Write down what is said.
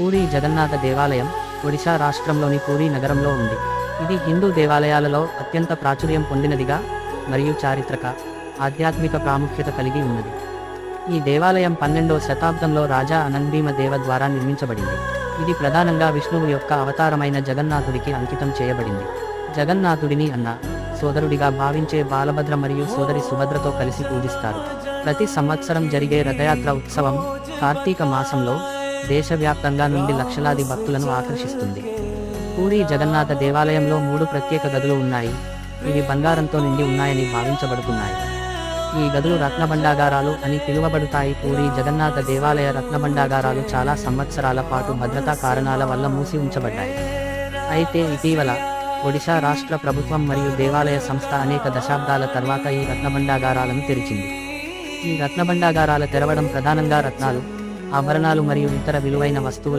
పూరీ జగన్నాథ దేవాలయం ఒడిశా రాష్ట్రంలోని పూరీ నగరంలో ఉంది. ఇది హిందూ దేవాలయాలలో అత్యంత ప్రాచుర్యం పొందినదిగా మరియు చారిత్రక, ఆధ్యాత్మిక ప్రాముఖ్యత కలిగి ఉన్నది. ఈ దేవాలయం 12వ శతాబ్దంలో రాజా అనంగ్భీమ దేవ ద్వారా నిర్మించబడింది. ఇది ప్రధానంగా విష్ణువు యొక్క అవతారమైన జగన్నాథుడికి అంకితం చేయబడింది. జగన్నాథుడిని అన్న, సోదరుడిగా భావించే బాలభద్ర మరియు సోదరి సుభద్రతో కలిసి పూజిస్తారు. ప్రతి సంవత్సరం జరిగే రథయాత్ర ఉత్సవం కార్తీక మాసంలో దేశవ్యాప్తంగా నుండి లక్షలాది భక్తులను ఆకర్షిస్తుంది. పూరీ జగన్నాథ దేవాలయంలో 3 ప్రత్యేక గదులు ఉన్నాయి. ఇవి బంగారంతో నిండి ఉన్నాయని భావించబడుతున్నాయి. ఈ గదులు రత్నభండాగారాలు అని పిలువబడతాయి. పూరీ జగన్నాథ దేవాలయ రత్నభండాగారాలు చాలా సంవత్సరాల పాటు భద్రతా కారణాల వల్ల మూసి ఉంచబడ్డాయి. అయితే ఇటీవల ఒడిశా రాష్ట్ర ప్రభుత్వం మరియు దేవాలయ సంస్థ అనేక దశాబ్దాల తర్వాత ఈ రత్నభండాగారాలను తెరిచింది. ఈ రత్నభండాగారాల తెరవడం ప్రధానంగా రత్నాలు, ఆభరణాలు మరియు ఇతర విలువైన వస్తువుల